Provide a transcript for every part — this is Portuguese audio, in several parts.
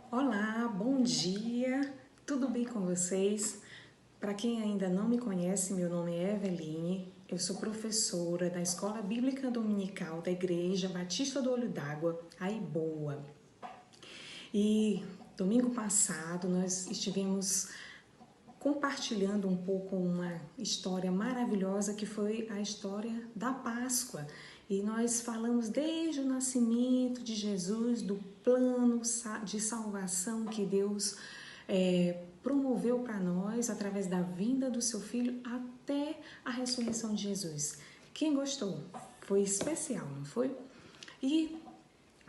Olá, bom dia, tudo bem com vocês? Para quem ainda não me conhece, meu nome é Eveline, eu sou professora da Escola Bíblica Dominical da Igreja Batista do Olho d'Água, a Iboa. E domingo passado nós estivemos compartilhando um pouco uma história maravilhosa que foi a história da Páscoa. E nós falamos desde o nascimento de Jesus, do plano de salvação que Deus promoveu para nós através da vinda do seu Filho até a ressurreição de Jesus. Quem gostou? Foi especial, não foi? E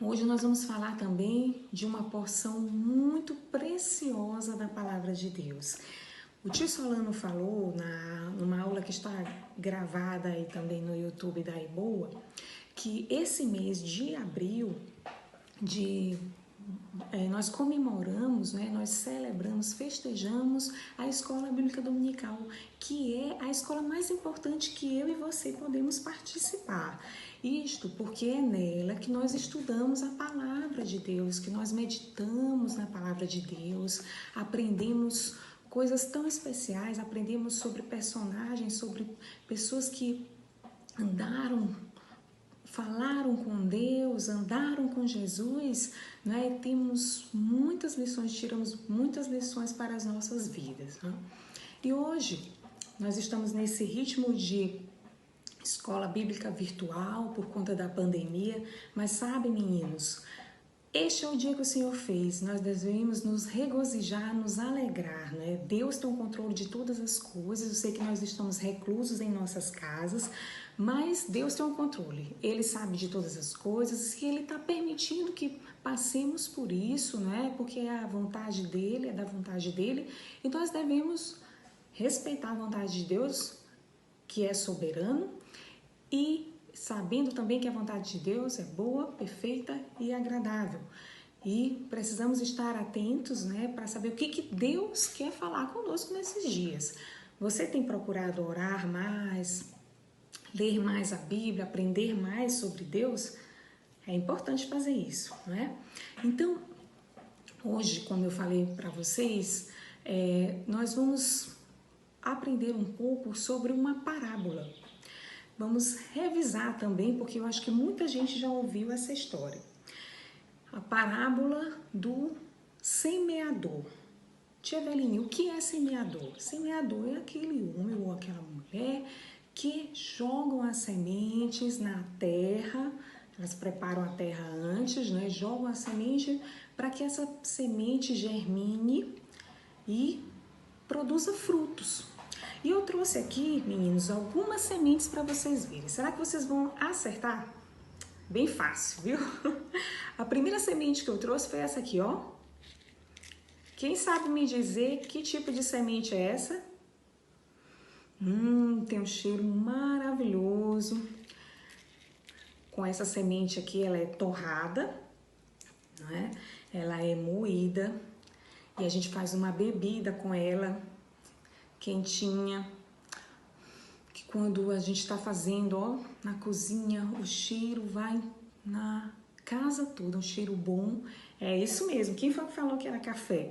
hoje nós vamos falar também de uma porção muito preciosa da Palavra de Deus. O tio Solano falou numa aula que está gravada aí também no YouTube da Iboa, que esse mês de abril nós comemoramos, nós celebramos, festejamos a Escola Bíblica Dominical, que é a escola mais importante que eu e você podemos participar. Isto porque é nela que nós estudamos a Palavra de Deus, que nós meditamos na Palavra de Deus, aprendemos coisas tão especiais, aprendemos sobre personagens, sobre pessoas que falaram com Deus, andaram com Jesus, né? Temos muitas lições, tiramos muitas lições para as nossas vidas, né? E hoje nós estamos nesse ritmo de escola bíblica virtual por conta da pandemia, mas sabe, meninos, este é o dia que o Senhor fez, nós devemos nos regozijar, nos alegrar, né? Deus tem o controle de todas as coisas, eu sei que nós estamos reclusos em nossas casas, mas Deus tem o controle, Ele sabe de todas as coisas e Ele está permitindo que passemos por isso, né? Porque é a vontade dEle, é da vontade dEle, e nós devemos respeitar a vontade de Deus, que é soberano, e sabendo também que a vontade de Deus é boa, perfeita e agradável. E precisamos estar atentos, né, para saber o que Deus quer falar conosco nesses dias. Você tem procurado orar mais, ler mais a Bíblia, aprender mais sobre Deus? É importante fazer isso, não é? Então, hoje, como eu falei para vocês, nós vamos aprender um pouco sobre uma parábola. Vamos revisar também, porque eu acho que muita gente já ouviu essa história. A parábola do semeador. Tia Eveline, o que é semeador? Semeador é aquele homem ou aquela mulher que jogam as sementes na terra, elas preparam a terra antes, né? Jogam a semente para que essa semente germine e produza frutos. E eu trouxe aqui, meninos, algumas sementes para vocês verem. Será que vocês vão acertar? Bem fácil, viu? A primeira semente que eu trouxe foi essa aqui, ó. Quem sabe me dizer que tipo de semente é essa? Tem um cheiro maravilhoso. Com essa semente aqui, ela é torrada, né? Ela é moída e a gente faz uma bebida com ela, quentinha, que quando a gente está fazendo, ó, na cozinha, o cheiro vai na casa toda, um cheiro bom. É isso mesmo, quem foi que falou que era café?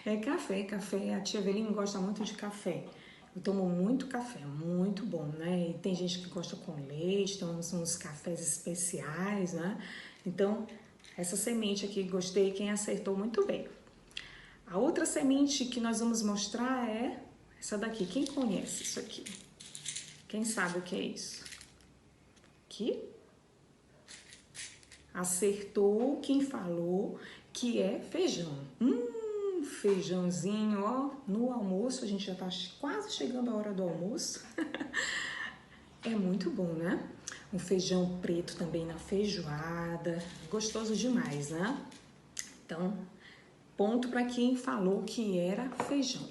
É café, a tia Eveline gosta muito de café. Eu tomo muito café, muito bom, né? E tem gente que gosta com leite, então são uns cafés especiais, né? Então, essa semente aqui, gostei, quem acertou muito bem. A outra semente que nós vamos mostrar é essa daqui. Quem conhece isso aqui? Quem sabe o que é isso? Aqui. Acertou quem falou que é feijão. Feijãozinho, ó, no almoço. A gente já tá quase chegando a hora do almoço. É muito bom, né? Um feijão preto também na feijoada. Gostoso demais, né? Então, ponto para quem falou que era feijão.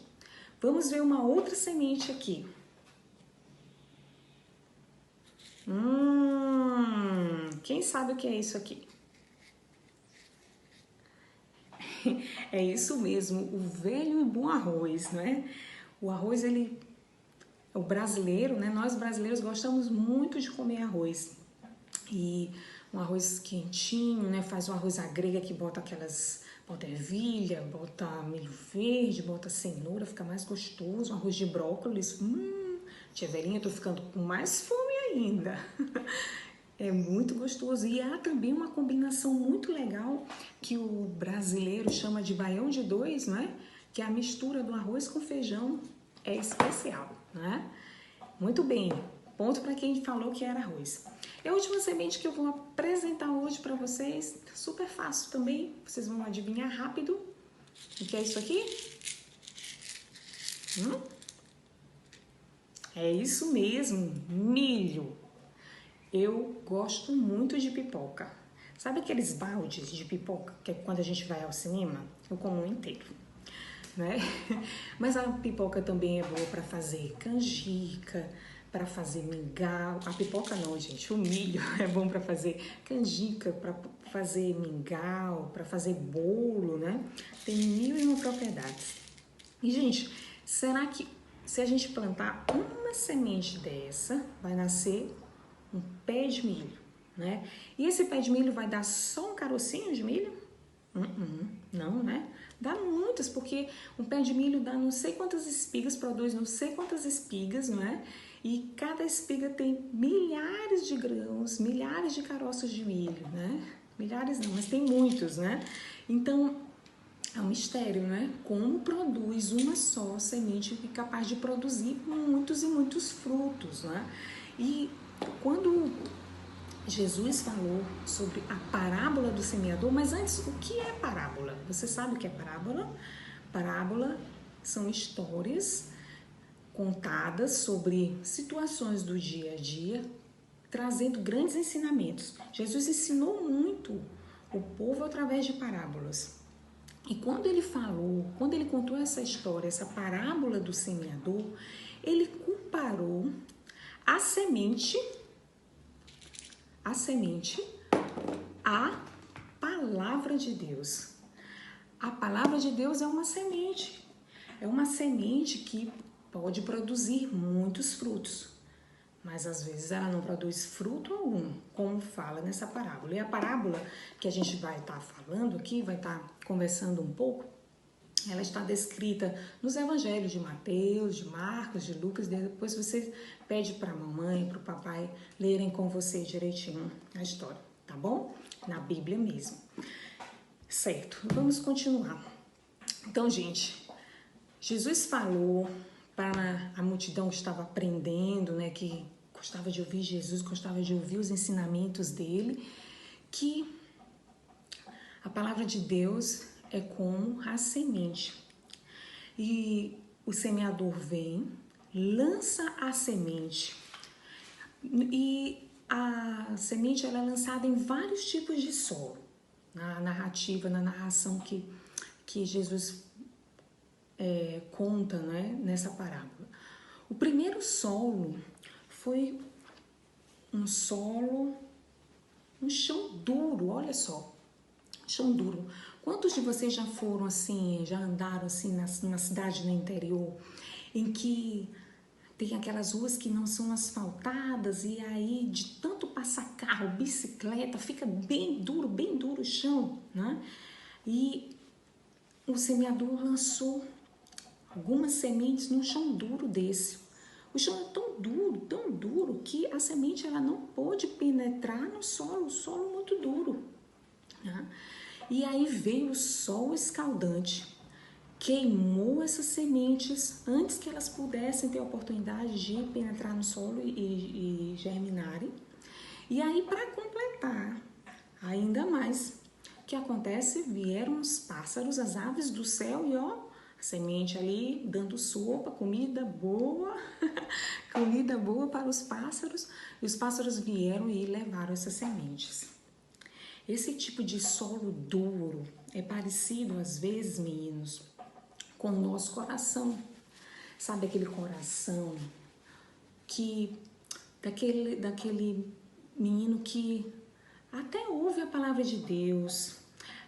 Vamos ver uma outra semente aqui. Quem sabe o que é isso aqui? É isso mesmo, o velho e bom arroz, né? O arroz, o brasileiro, né? Nós brasileiros gostamos muito de comer arroz. E um arroz quentinho, né? Faz um arroz à grega que bota bota ervilha, bota milho verde, bota cenoura, fica mais gostoso. Um arroz de brócolis. Tia Velhinha, eu tô ficando com mais fome ainda. É muito gostoso. E há também uma combinação muito legal que o brasileiro chama de baião de dois, não é? Que é a mistura do arroz com feijão, é especial, né? Muito bem, ponto para quem falou que era arroz. E a última semente que eu vou apresentar hoje para vocês, super fácil também, vocês vão adivinhar rápido o que é isso aqui? É isso mesmo, milho. Eu gosto muito de pipoca. Sabe aqueles baldes de pipoca que é quando a gente vai ao cinema? Eu como um inteiro, né? Mas a pipoca também é boa para fazer canjica, para fazer mingau. A pipoca não, gente, o milho é bom para fazer canjica, para fazer mingau, para fazer bolo, né? Tem 1001 propriedades. E, gente, será que se a gente plantar uma semente dessa, vai nascer um pé de milho, né? E esse pé de milho vai dar só um carocinho de milho? Não, né? Dá muitas, porque um pé de milho dá não sei quantas espigas, produz não sei quantas espigas, não é? E cada espiga tem milhares de grãos, milhares de caroços de milho, né? Milhares não, mas tem muitos, né? Então, é um mistério, né? Como produz uma só semente capaz de produzir muitos e muitos frutos, né? E quando Jesus falou sobre a parábola do semeador, mas antes, o que é parábola? Você sabe o que é parábola? Parábola são histórias contadas sobre situações do dia a dia, trazendo grandes ensinamentos. Jesus ensinou muito o povo através de parábolas. E quando ele contou essa história, essa parábola do semeador, ele comparou a semente à palavra de Deus. A palavra de Deus é uma semente. É uma semente que pode produzir muitos frutos, mas às vezes ela não produz fruto algum, como fala nessa parábola. E a parábola que a gente vai estar falando aqui, vai estar conversando um pouco, ela está descrita nos evangelhos de Mateus, de Marcos, de Lucas. Depois você pede para a mamãe, para o papai lerem com você direitinho a história, tá bom? Na Bíblia mesmo. Certo, vamos continuar. Então, gente, Jesus falou para a multidão que estava aprendendo, né, que gostava de ouvir Jesus, gostava de ouvir os ensinamentos dele, que a palavra de Deus é como a semente. E o semeador vem, lança a semente. E a semente ela é lançada em vários tipos de solo. Na narrativa, na narração que Jesus conta, né, nessa parábola. O primeiro solo foi um chão duro, olha só. Chão duro. Quantos de vocês já foram assim, já andaram assim na cidade no interior, em que tem aquelas ruas que não são asfaltadas e aí de tanto passar carro, bicicleta, fica bem duro o chão, né? E o semeador lançou algumas sementes num chão duro desse. O chão é tão duro que a semente ela não pôde penetrar no solo, o solo muito duro, né? E aí veio o sol escaldante, queimou essas sementes antes que elas pudessem ter a oportunidade de penetrar no solo e germinarem. E aí, para completar ainda mais, o que acontece? Vieram os pássaros, as aves do céu e ó, a semente ali dando sopa, comida boa, comida boa para os pássaros. E os pássaros vieram e levaram essas sementes. Esse tipo de solo duro é parecido, às vezes, meninos, com o nosso coração. Sabe aquele coração que daquele menino que até ouve a palavra de Deus,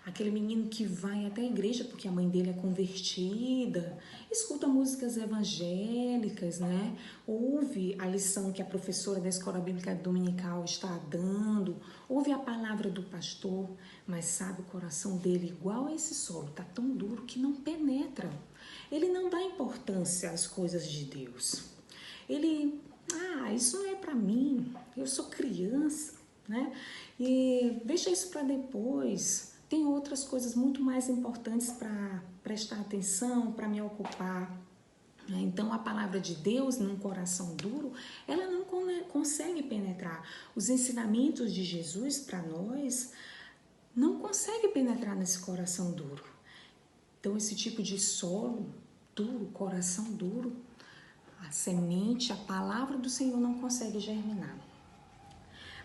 aquele menino que vai até a igreja porque a mãe dele é convertida, escuta músicas evangélicas, né? Ouve a lição que a professora da escola bíblica dominical está dando, ouve a palavra do pastor, mas sabe, o coração dele, igual a esse solo, tá tão duro que não penetra. Ele não dá importância às coisas de Deus. Ele, isso não é para mim, eu sou criança, né? E deixa isso para depois. Tem outras coisas muito mais importantes para prestar atenção, para me ocupar. Então, a palavra de Deus num coração duro, ela não consegue penetrar. Os ensinamentos de Jesus para nós não conseguem penetrar nesse coração duro. Então, esse tipo de solo duro, coração duro, a semente, a palavra do Senhor não consegue germinar.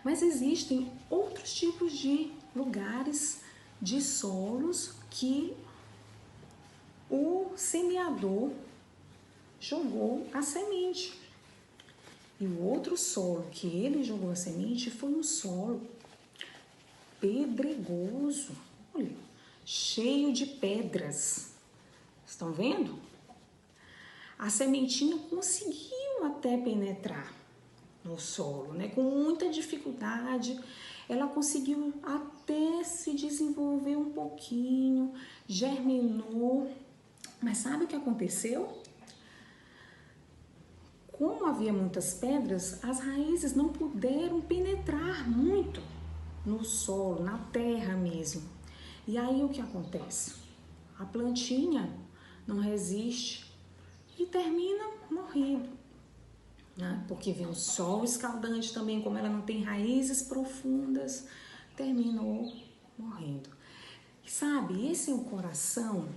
Mas existem outros tipos de lugares, de solos que o semeador jogou a semente. E o outro solo que ele jogou a semente foi um solo pedregoso, olha, cheio de pedras. Estão vendo? A sementinha conseguiu até penetrar no solo, né? Com muita dificuldade, ela conseguiu até se desenvolver um pouquinho, germinou. Mas sabe o que aconteceu? Como havia muitas pedras, as raízes não puderam penetrar muito no solo, na terra mesmo. E aí o que acontece? A plantinha não resiste e termina morrendo, né? Porque vem o sol escaldante também, como ela não tem raízes profundas, terminou morrendo. Sabe, esse é um coração,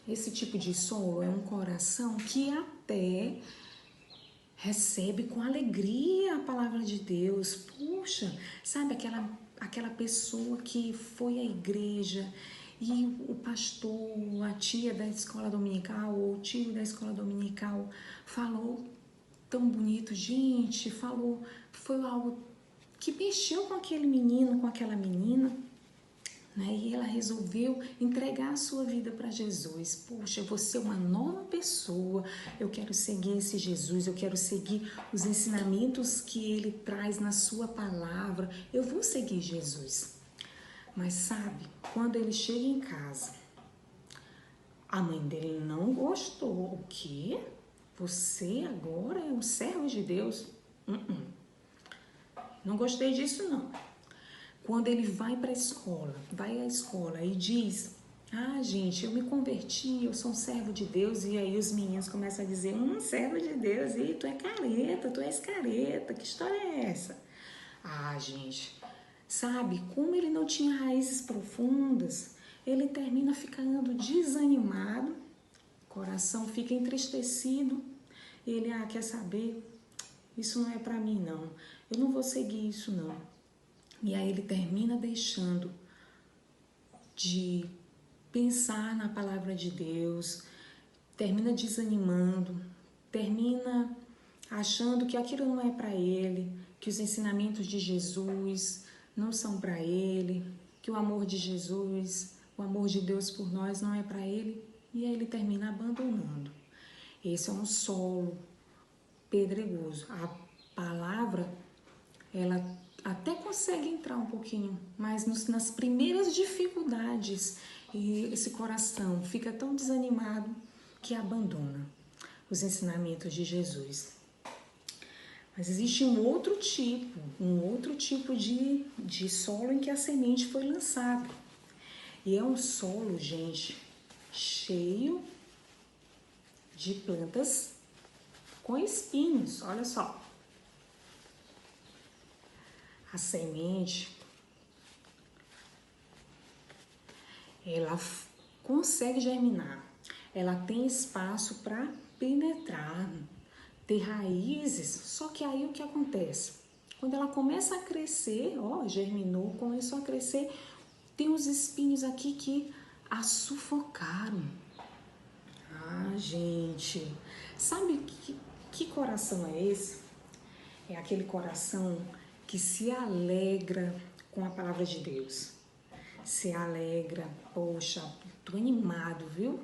esse tipo de solo é um coração que até recebe com alegria a palavra de Deus. Puxa, sabe aquela pessoa que foi à igreja e o pastor, a tia da escola dominical ou o tio da escola dominical falou tão bonito, gente, falou, foi algo que mexeu com aquele menino, com aquela menina, né? E ela resolveu entregar a sua vida para Jesus. Poxa, eu vou ser uma nova pessoa, eu quero seguir esse Jesus, eu quero seguir os ensinamentos que ele traz na sua palavra, eu vou seguir Jesus. Mas sabe, quando ele chega em casa, a mãe dele não gostou. O quê? Você agora é um servo de Deus? Não gostei disso, não. Quando ele vai para a escola, vai à escola e diz, gente, eu me converti, eu sou um servo de Deus, e aí os meninos começam a dizer, servo de Deus, e tu é careta, tu és careta, que história é essa? Gente, sabe, como ele não tinha raízes profundas, ele termina ficando desanimado, o coração fica entristecido, e ele, quer saber, isso não é para mim não, eu não vou seguir isso não. E aí ele termina deixando de pensar na palavra de Deus, termina desanimando, termina achando que aquilo não é para ele, que os ensinamentos de Jesus não são para ele, que o amor de Jesus, o amor de Deus por nós não é para ele, e aí ele termina abandonando. Esse é um solo pedregoso. A palavra, ela até consegue entrar um pouquinho, mas nas primeiras dificuldades, e esse coração fica tão desanimado que abandona os ensinamentos de Jesus. Mas existe um outro tipo de solo em que a semente foi lançada. E é um solo, gente, cheio de plantas com espinhos, olha só. A semente, ela consegue germinar, ela tem espaço para penetrar, ter raízes, só que aí o que acontece? Quando ela começa a crescer, germinou, começou a crescer, tem uns espinhos aqui que a sufocaram. Gente, sabe que coração é esse? É aquele coração que se alegra com a palavra de Deus, se alegra. Poxa, tô animado, viu?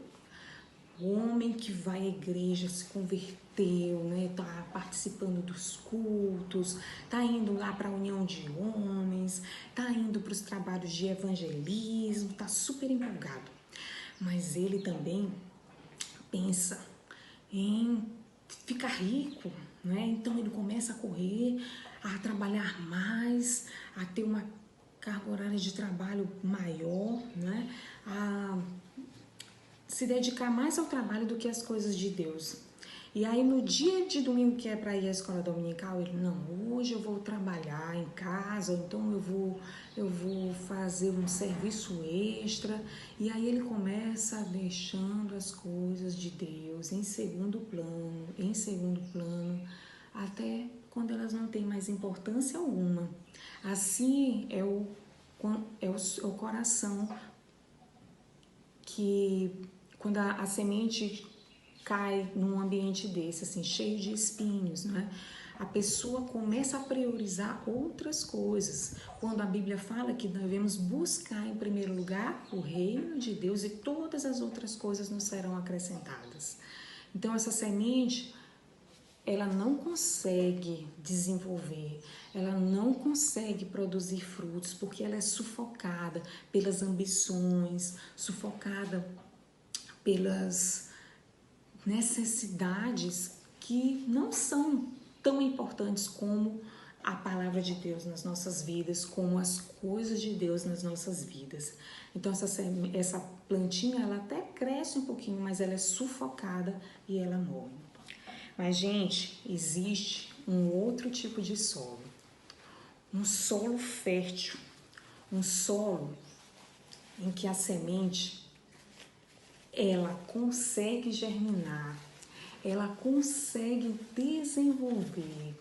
O homem que vai à igreja se converteu, né? Tá participando dos cultos, tá indo lá para a união de homens, tá indo para os trabalhos de evangelismo, tá super empolgado. Mas ele também pensa em ficar rico, né? Então ele começa a correr, a trabalhar mais, a ter uma carga horária de trabalho maior, né? A se dedicar mais ao trabalho do que às coisas de Deus. E aí no dia de domingo que é para ir à escola dominical, ele, não, hoje eu vou trabalhar em casa, então eu vou fazer um serviço extra. E aí ele começa deixando as coisas de Deus em segundo plano, até quando elas não têm mais importância alguma. Assim é o coração que quando a semente cai num ambiente desse, assim, cheio de espinhos, né? A pessoa começa a priorizar outras coisas. Quando a Bíblia fala que devemos buscar em primeiro lugar o reino de Deus e todas as outras coisas nos serão acrescentadas. Então essa semente, ela não consegue desenvolver, ela não consegue produzir frutos porque ela é sufocada pelas ambições, sufocada pelas necessidades que não são tão importantes como a palavra de Deus nas nossas vidas, como as coisas de Deus nas nossas vidas. Então essa plantinha, ela até cresce um pouquinho, mas ela é sufocada e ela morre. Mas, gente, existe um outro tipo de solo, um solo fértil, um solo em que a semente, ela consegue germinar, ela consegue desenvolver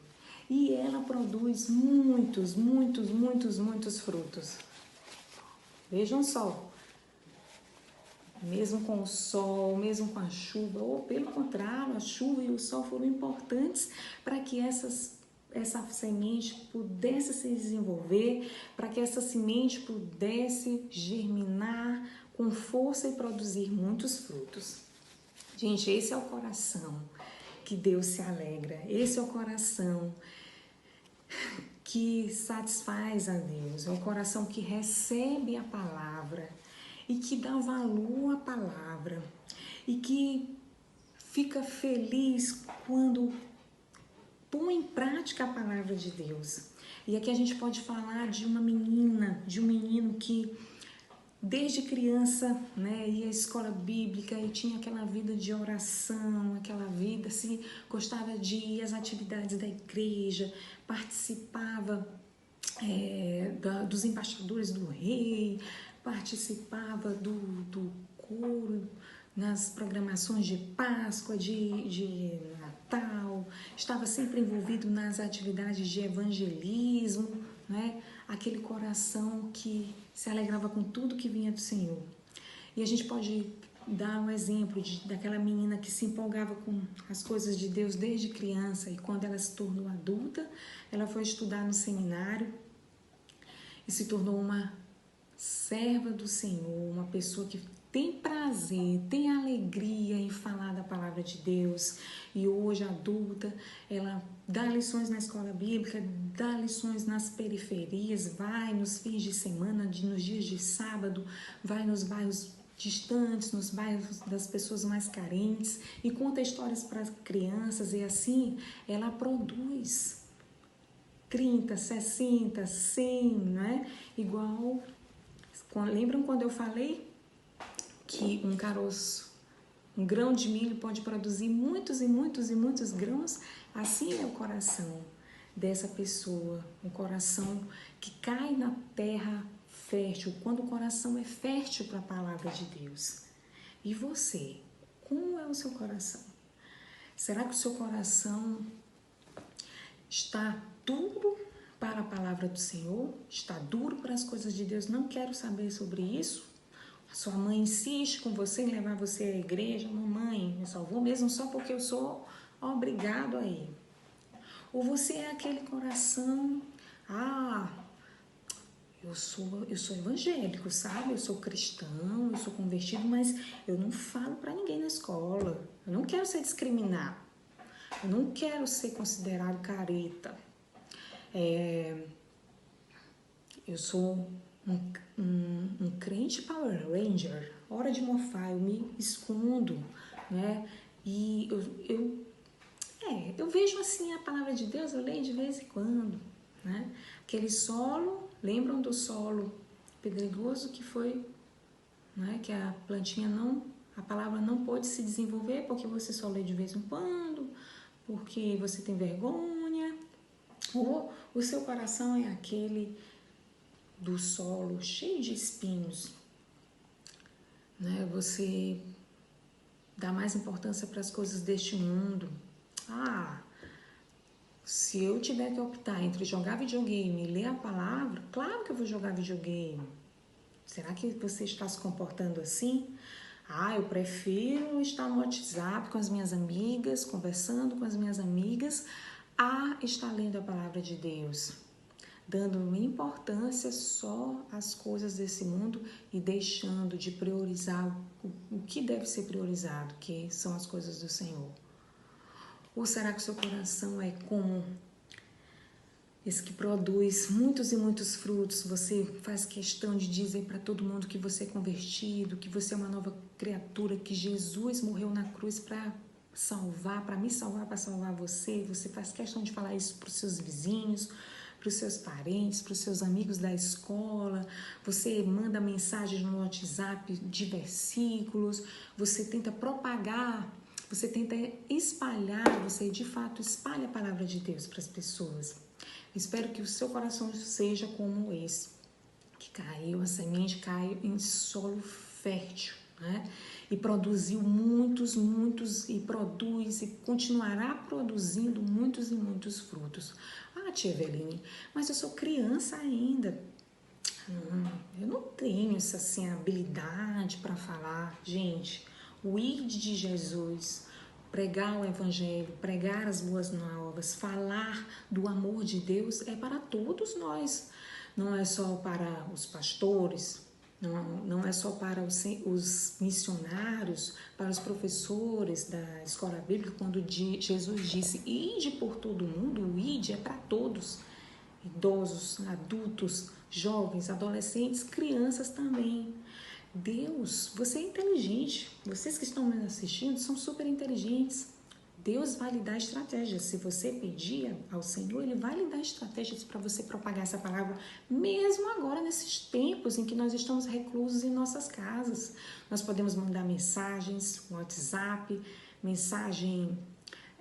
e ela produz muitos frutos. Vejam só, mesmo com o sol, mesmo com a chuva, ou pelo contrário, a chuva e o sol foram importantes para que essa semente pudesse se desenvolver, para que essa semente pudesse germinar com força e produzir muitos frutos. Gente, esse é o coração que Deus se alegra, esse é o coração que satisfaz a Deus, é o coração que recebe a palavra e que dá valor à palavra e que fica feliz quando põe em prática a palavra de Deus. E aqui a gente pode falar de uma menina, de um menino que desde criança, né, ia à escola bíblica e tinha aquela vida de oração, aquela vida assim, gostava de ir às atividades da igreja, participava dos embaixadores do rei, participava do coro nas programações de Páscoa, de Natal, estava sempre envolvido nas atividades de evangelismo, né? Aquele coração que se alegrava com tudo que vinha do Senhor. E a gente pode dar um exemplo daquela menina que se empolgava com as coisas de Deus desde criança e quando ela se tornou adulta, ela foi estudar no seminário e se tornou uma serva do Senhor, uma pessoa que tem prazer, tem alegria em falar da palavra de Deus. E hoje, adulta, ela dá lições na escola bíblica, dá lições nas periferias, vai nos fins de semana, nos dias de sábado, vai nos bairros distantes, nos bairros das pessoas mais carentes e conta histórias para as crianças. E assim, ela produz 30, 60, 100, né? Igual, lembram quando eu falei que um caroço, um grão de milho pode produzir muitos grãos? Assim é o coração dessa pessoa, um coração que cai na terra fértil, quando o coração é fértil para a palavra de Deus. E você, como é o seu coração? Será que o seu coração está duro para a palavra do Senhor? Está duro para as coisas de Deus? Não quero saber sobre isso? A sua mãe insiste com você em levar você à igreja? Mamãe, eu só vou mesmo só porque eu sou obrigado a ir. Ou você é aquele coração, eu sou evangélico, sabe? Eu sou cristão, eu sou convertido, mas eu não falo para ninguém na escola. Eu não quero ser discriminado. Eu não quero ser considerado careta. Eu sou um crente Power Ranger. Hora de mofar, eu me escondo, né? E eu vejo assim a palavra de Deus, eu leio de vez em quando, né? Aquele solo, lembram do solo pedregoso que foi, né? Que a plantinha a palavra não pôde se desenvolver porque você só lê de vez em quando, porque você tem vergonha, ou o seu coração é aquele do solo cheio de espinhos, né? Você dá mais importância para as coisas deste mundo. Se eu tiver que optar entre jogar videogame e ler a palavra, claro que eu vou jogar videogame. Será que você está se comportando assim? Eu prefiro estar no WhatsApp com as minhas amigas, conversando com as minhas amigas, a estar lendo a palavra de Deus, dando importância só às coisas desse mundo e deixando de priorizar o que deve ser priorizado, que são as coisas do Senhor. Ou será que o seu coração é como esse que produz muitos e muitos frutos? Você faz questão de dizer para todo mundo que você é convertido, que você é uma nova criatura, que Jesus morreu na cruz para salvar, para me salvar, para salvar você. Você faz questão de falar isso para os seus vizinhos, para os seus parentes, para os seus amigos da escola. Você manda mensagens no WhatsApp de versículos, você tenta propagar, você tenta espalhar, você de fato espalha a palavra de Deus para as pessoas. Espero que o seu coração seja como esse, que caiu, a semente caiu em solo fértil, né? E produziu muitos, e produz e continuará produzindo muitos e muitos frutos. Tia Eveline, mas eu sou criança ainda. Eu não tenho essa assim, habilidade para falar. Gente, o ID de Jesus, pregar o evangelho, pregar as boas novas, falar do amor de Deus é para todos nós. Não é só para os pastores, não é só para os missionários, para os professores da escola bíblica, quando Jesus disse, ide por todo mundo, o ide é para todos, idosos, adultos, jovens, adolescentes, crianças também. Deus, você é inteligente, vocês que estão me assistindo são super inteligentes. Deus vai lhe dar estratégias. Se você pedir ao Senhor, Ele vai lhe dar estratégias para você propagar essa palavra, mesmo agora nesses tempos em que nós estamos reclusos em nossas casas. Nós podemos mandar mensagens, WhatsApp, mensagem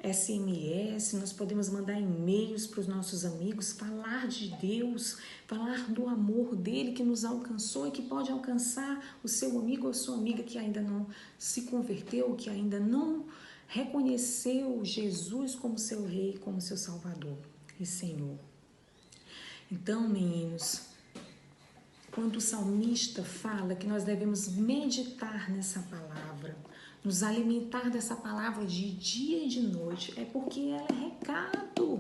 SMS, nós podemos mandar e-mails para os nossos amigos, falar de Deus, falar do amor dele que nos alcançou e que pode alcançar o seu amigo ou a sua amiga que ainda não se converteu, que ainda não reconheceu Jesus como seu rei, como seu salvador e Senhor. Então, meninos, quando o salmista fala que nós devemos meditar nessa palavra, nos alimentar dessa palavra de dia e de noite, é porque ela é recado,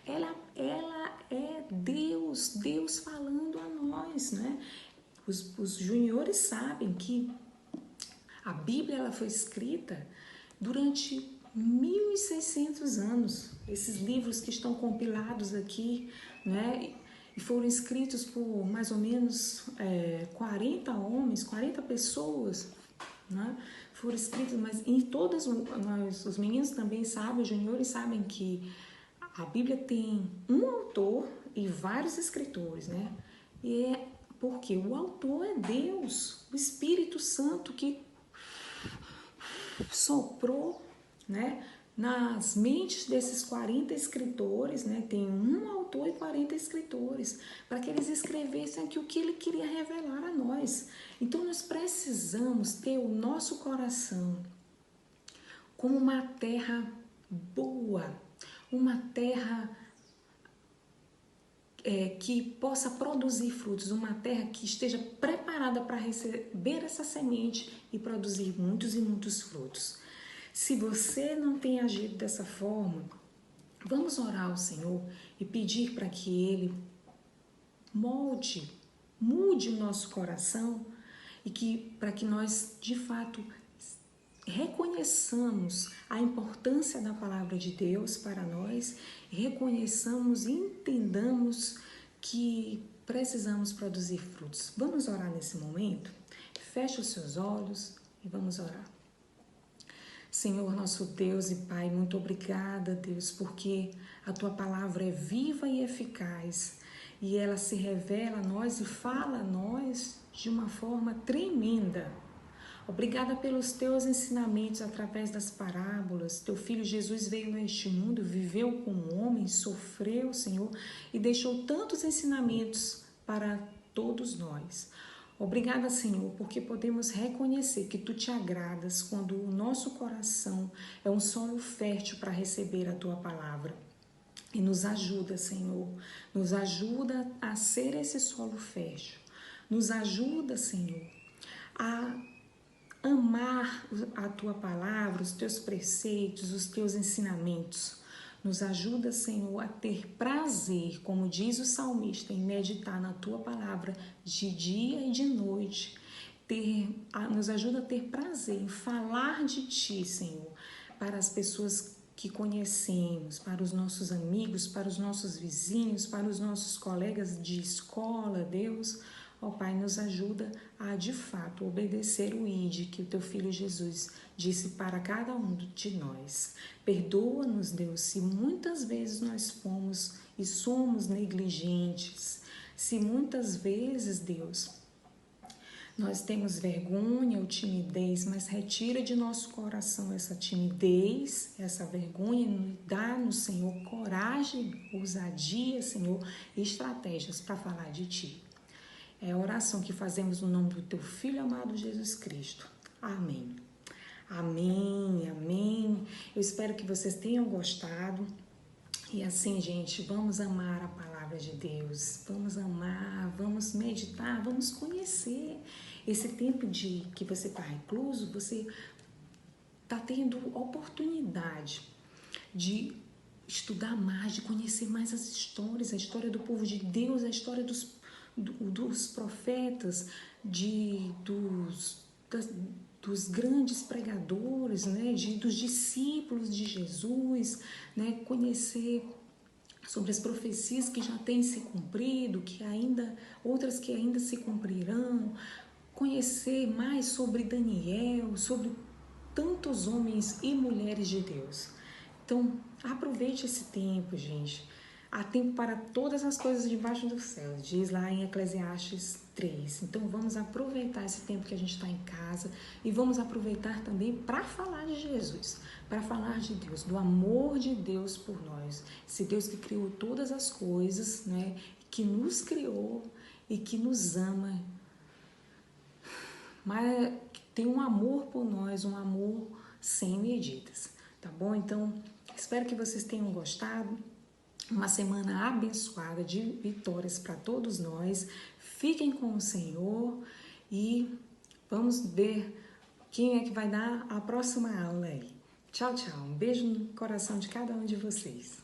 ela é Deus falando a nós, né? Os juniores sabem que a Bíblia ela foi escrita durante 1.600 anos. Esses livros que estão compilados aqui, né? E foram escritos por mais ou menos 40 homens, 40 pessoas, né? Foram escritos, mas em todas, os meninos também sabem, os juniores sabem que a Bíblia tem um autor e vários escritores, né? E é porque o autor é Deus, o Espírito Santo que soprou, né, nas mentes desses 40 escritores, né, tem um autor e 40 escritores, para que eles escrevessem aqui o que ele queria revelar a nós. Então nós precisamos ter o nosso coração como uma terra boa, uma terra que possa produzir frutos, uma terra que esteja preparada para receber essa semente e produzir muitos e muitos frutos. Se você não tem agido dessa forma, vamos orar ao Senhor e pedir para que Ele molde mude o nosso coração e que para que nós, de fato, reconheçamos a importância da palavra de Deus para nós, reconheçamos e entendamos que precisamos produzir frutos. Vamos orar nesse momento? Feche os seus olhos e vamos orar. Senhor, nosso Deus e Pai, muito obrigada, Deus, porque a Tua palavra é viva e eficaz e ela se revela a nós e fala a nós de uma forma tremenda. Obrigada pelos Teus ensinamentos através das parábolas. Teu Filho Jesus veio neste mundo, viveu como homem, sofreu, Senhor, e deixou tantos ensinamentos para todos nós. Obrigada, Senhor, porque podemos reconhecer que Tu te agradas quando o nosso coração é um solo fértil para receber a Tua palavra. E nos ajuda, Senhor, nos ajuda a ser esse solo fértil. Nos ajuda, Senhor, a amar a Tua palavra, os Teus preceitos, os Teus ensinamentos. Nos ajuda, Senhor, a ter prazer, como diz o salmista, em meditar na Tua palavra de dia e de noite. Nos ajuda a ter prazer em falar de Ti, Senhor, para as pessoas que conhecemos, para os nossos amigos, para os nossos vizinhos, para os nossos colegas de escola, Deus. Ó Pai, nos ajuda a, de fato, obedecer o ID que o Teu Filho Jesus disse para cada um de nós. Perdoa-nos, Deus, se muitas vezes nós fomos e somos negligentes, se muitas vezes, Deus, nós temos vergonha ou timidez, mas retira de nosso coração essa timidez, essa vergonha, e dá-nos, Senhor, coragem, ousadia, Senhor, e estratégias para falar de Ti. É a oração que fazemos no nome do Teu Filho amado Jesus Cristo. Amém. Amém, amém. Eu espero que vocês tenham gostado. E assim, gente, vamos amar a palavra de Deus. Vamos amar, vamos meditar, vamos conhecer. Esse tempo que você está recluso, você está tendo oportunidade de estudar mais, de conhecer mais as histórias, a história do povo de Deus, a história dos profetas, dos grandes pregadores, né, dos discípulos de Jesus, né, conhecer sobre as profecias que já têm se cumprido, outras que ainda se cumprirão, conhecer mais sobre Daniel, sobre tantos homens e mulheres de Deus. Então, aproveite esse tempo, gente. Há tempo para todas as coisas debaixo do céu, diz lá em Eclesiastes 3. Então vamos aproveitar esse tempo que a gente está em casa e vamos aproveitar também para falar de Jesus, para falar de Deus, do amor de Deus por nós. Esse Deus que criou todas as coisas, né, que nos criou e que nos ama, mas tem um amor por nós, um amor sem medidas, tá bom? Então, espero que vocês tenham gostado. Uma semana abençoada de vitórias para todos nós. Fiquem com o Senhor e vamos ver quem é que vai dar a próxima aula aí. Tchau, tchau. Um beijo no coração de cada um de vocês.